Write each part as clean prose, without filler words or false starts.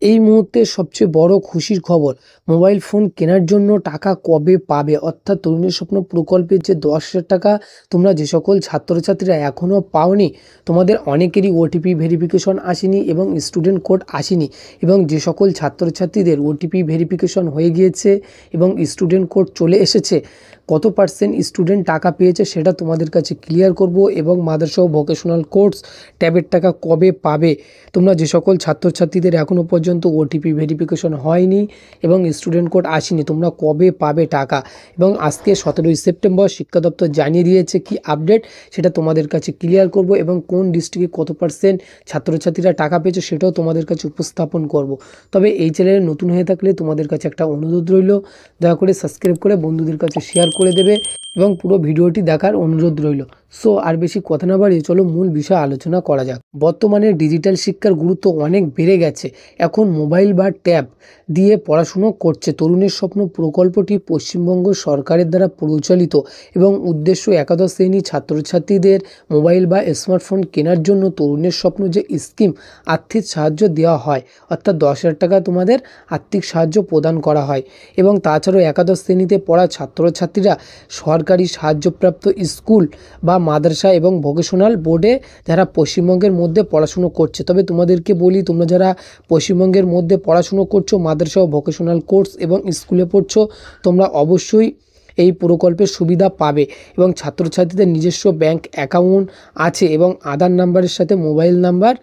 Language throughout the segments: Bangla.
এই মুহূর্তে সবচেয়ে বড় খুশির খবর, মোবাইল ফোন কেনার জন্য টাকা কবে পাবে? অর্থাৎ তরুণের স্বপ্ন প্রকল্পের যে 10,000 টাকা তোমরা যে সকল ছাত্রছাত্রীরা এখনও পাওনি, তোমাদের অনেকেরই ওটিপি ভেরিফিকেশন আসেনি এবং স্টুডেন্ট কোড আসেনি, এবং যে সকল ছাত্রছাত্রীদের ওটিপি ভেরিফিকেশন হয়ে গিয়েছে এবং স্টুডেন্ট কোড চলে এসেছে, কত পার্সেন্ট স্টুডেন্ট টাকা পেয়েছে সেটা তোমাদের কাছে ক্লিয়ার করব। এবং মাদ্রাসা ও ভোকেশনাল কোর্স ট্যাবের টাকা কবে পাবে, তোমরা যে সকল ছাত্রছাত্রীদের এখনও পর্যন্ত ওটিপি ভেরিফিকেশন হয়নি এবং স্টুডেন্ট কোড আসেনি, তোমরা কবে পাবে টাকা। এবং আজকে 17ই সেপ্টেম্বর শিক্ষা দপ্তর জানিয়ে দিয়েছে কি আপডেট, সেটা তোমাদের কাছে ক্লিয়ার করব এবং কোন ডিস্ট্রিক্টে কত পার্সেন্ট ছাত্রছাত্রীরা টাকা পেয়েছে সেটাও তোমাদের কাছে উপস্থাপন করব। তবে এই চ্যানেলে নতুন হয়ে থাকলে তোমাদের কাছে একটা অনুরোধ রইল, দয়া করে সাবস্ক্রাইব করে বন্ধুদের কাছে শেয়ার করে দেবে এবং পুরো ভিডিওটি দেখার অনুরোধ রইল। সো আর বেশি কথা না বাড়িয়ে চলো মূল বিষয়ে আলোচনা করা যাক। বর্তমানে ডিজিটাল শিক্ষার গুরুত্ব অনেক বেড়ে গেছে। এখন মোবাইল বা ট্যাব দিয়ে পড়াশুনো করছে। তরুণের স্বপ্ন প্রকল্পটি পশ্চিমবঙ্গ সরকারের দ্বারা পরিচালিত এবং উদ্দেশ্য একাদশ শ্রেণী ছাত্রছাত্রীদের মোবাইল বা স্মার্টফোন কেনার জন্য তরুণের স্বপ্ন যে স্কিম আর্থিক সাহায্য দেওয়া হয়, অর্থাৎ 10,000 টাকা তোমাদের আর্থিক সাহায্য প্রদান করা হয়। এবং তাছাড়াও একাদশ শ্রেণীতে পড়া ছাত্রছাত্রীরা সরকারি সাহায্যপ্রাপ্ত স্কুল বা মাদ্রাসা এবং ভোকেশনাল বোর্ডে যারা পশ্চিমবঙ্গের মধ্যে পড়াশুনো করছে, তবে তোমাদেরকে বলি, তোমরা যারা পশ্চিমবঙ্গের মধ্যে পড়াশুনো করছো, মাদ্রাসা ও ভোকেশনাল কোর্স এবং স্কুলে পড়ছো, তোমরা অবশ্যই এই প্রকল্পের সুবিধা পাবে। এবং ছাত্রছাত্রীদের নিজস্ব ব্যাংক অ্যাকাউন্ট আছে এবং আধার নাম্বারের সাথে মোবাইল নাম্বার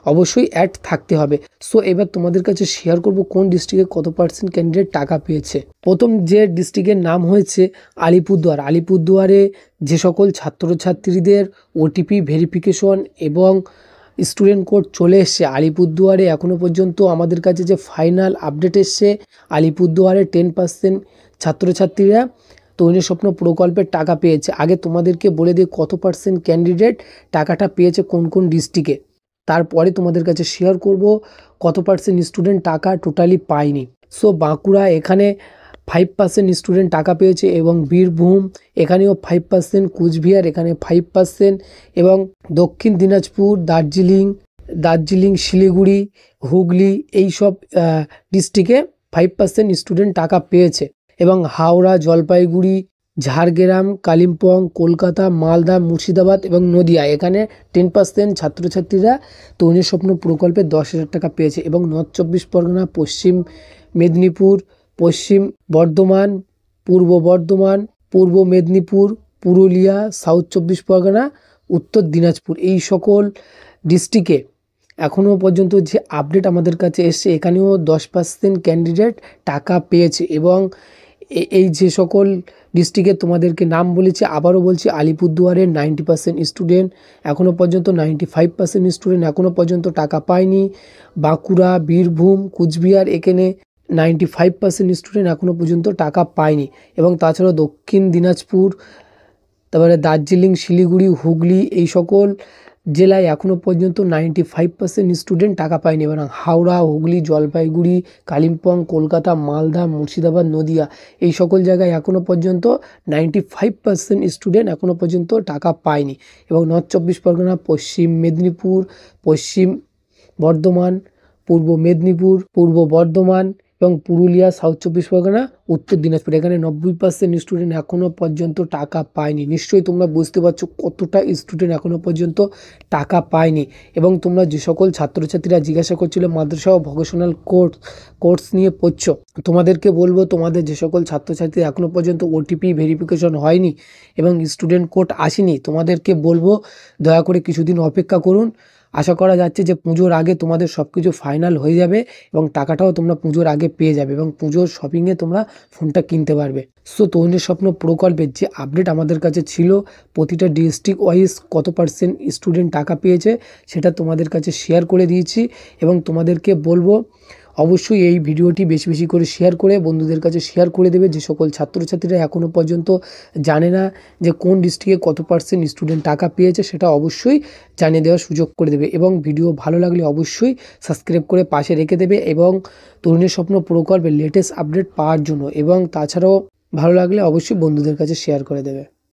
অবশ্যই অ্যাড থাকতে হবে। সো এবার তোমাদের কাছে শেয়ার করব কোন ডিস্ট্রিক্টে কত পার্সেন্ট ক্যান্ডিডেট টাকা পেয়েছে। প্রথম যে ডিস্ট্রিক্টের নাম হয়েছে আলিপুরদুয়ার। আলিপুরদুয়ারে যে সকল ছাত্রছাত্রীদের ওটিপি ভেরিফিকেশন এবং স্টুডেন্ট কোড চলে এসছে, আলিপুরদুয়ারে এখনও পর্যন্ত আমাদের কাছে যে ফাইনাল আপডেট এসছে, আলিপুরদুয়ারে 10% ছাত্রছাত্রীরা তরুণের স্বপ্ন প্রকল্পের টাকা পেয়েছে। আগে তোমাদেরকে বলে দিই কত পার্সেন্ট ক্যান্ডিডেট টাকাটা পেয়েছে কোন কোন ডিস্ট্রিক্টে, তারপরে তোমাদের কাছে শেয়ার করব কত পার্সেন্ট স্টুডেন্ট টাকা টোটালি পায়নি। সো বাঁকুড়া, এখানে 5% স্টুডেন্ট টাকা পেয়েছে এবং বীরভূম এখানেও 5%, কুচবিহার এখানে 5% এবং দক্ষিণ দিনাজপুর, দার্জিলিং, শিলিগুড়ি, হুগলি এইসব ডিস্ট্রিক্টে 5% স্টুডেন্ট টাকা পেয়েছে। এবং হাওড়া, জলপাইগুড়ি, ঝাড়গ্রাম, কালিম্পং, কলকাতা, মালদা, মুর্শিদাবাদ এবং নদিয়া এখানে 10% ছাত্রছাত্রীরা তরুণের স্বপ্ন প্রকল্পে 10,000 টাকা পেয়েছে। এবং নর্থ 24 পরগনা, পশ্চিম মেদিনীপুর, পশ্চিম বর্ধমান, পূর্ব বর্ধমান, পূর্ব মেদিনীপুর, পুরুলিয়া, সাউথ 24 পরগনা, উত্তর দিনাজপুর এই সকল ডিস্ট্রিক্টে এখনও পর্যন্ত যে আপডেট আমাদের কাছে এসছে, এখানেও 10% ক্যান্ডিডেট টাকা পেয়েছে। এবং এই যে সকল ডিস্ট্রিক্টে তোমাদেরকে নাম বলেছি, আবারও বলছি, আলিপুরদুয়ারের 90% স্টুডেন্ট এখনও পর্যন্ত, 95% স্টুডেন্ট এখনও পর্যন্ত টাকা পায়নি। বাঁকুড়া, বীরভূম, কুচবিহার এখানে 95% স্টুডেন্ট এখনও পর্যন্ত টাকা পায়নি। এবং তাছাড়াও দক্ষিণ দিনাজপুর, তারপরে দার্জিলিং, শিলিগুড়ি, হুগলি এই সকল জেলায় এখনও পর্যন্ত 95% স্টুডেন্ট টাকা পায়নি। এবং হাওড়া, হুগলি, জলপাইগুড়ি, কালিম্পং, কলকাতা, মালদা, মুর্শিদাবাদ, নদিয়া এই সকল জায়গায় এখনও পর্যন্ত 95% স্টুডেন্ট এখনও পর্যন্ত টাকা পায়নি। এবং নর্থ 24 পরগনা, পশ্চিম মেদিনীপুর, পশ্চিম বর্ধমান, পূর্ব মেদিনীপুর, পূর্ব বর্ধমান এবং পুরুলিয়া, সাউথ 24 পরগনা, উত্তর দিনাজপুর এখানে 90% স্টুডেন্ট এখনও পর্যন্ত টাকা পায়নি। নিশ্চয়ই তোমরা বুঝতে পারছো কতটা স্টুডেন্ট এখনও পর্যন্ত টাকা পায়নি। এবং তোমরা যে সকল ছাত্রছাত্রীরা জিজ্ঞাসা করছিলে মাদ্রাসা ও ভোকেশনাল কোর্স নিয়ে পড়ছো, তোমাদেরকে বলবো, তোমাদের যে সকল ছাত্রছাত্রী এখনও পর্যন্ত ওটিপি ভেরিফিকেশন হয়নি এবং স্টুডেন্ট কোড আসেনি, তোমাদেরকে বলবো দয়া করে কিছুদিন অপেক্ষা করুন। আশা করা যাচ্ছে যে পুজোর আগে তোমাদের সব কিছু ফাইনাল হয়ে যাবে এবং টাকাটাও তোমরা পুজোর আগে পেয়ে যাবে এবং পুজোর শপিংয়ে তোমরা ফোনটা কিনতে পারবে। সো তরুণের স্বপ্ন প্রকল্পের যে আপডেট আমাদের কাছে ছিল, প্রতিটা ডিস্ট্রিক্ট ওয়াইজ কত পার্সেন্ট স্টুডেন্ট টাকা পেয়েছে সেটা তোমাদের কাছে শেয়ার করে দিয়েছি। এবং তোমাদেরকে বলবো অবশ্যই এই ভিডিওটি বেশি বেশি করে শেয়ার করে বন্ধুদের কাছে শেয়ার করে দেবে। যে সকল ছাত্রছাত্রীরা এখনও পর্যন্ত জানে না যে কোন ডিস্ট্রিক্টে কত পার্সেন্ট স্টুডেন্ট টাকা পেয়েছে, সেটা অবশ্যই জানিয়ে দেওয়ার সুযোগ করে দেবে। এবং ভিডিও ভালো লাগলে অবশ্যই সাবস্ক্রাইব করে পাশে রেখে দেবে এবং তরুণের স্বপ্ন প্রকল্পের লেটেস্ট আপডেট পাওয়ার জন্য। এবং তাছাড়াও ভালো লাগলে অবশ্যই বন্ধুদের কাছে শেয়ার করে দেবে।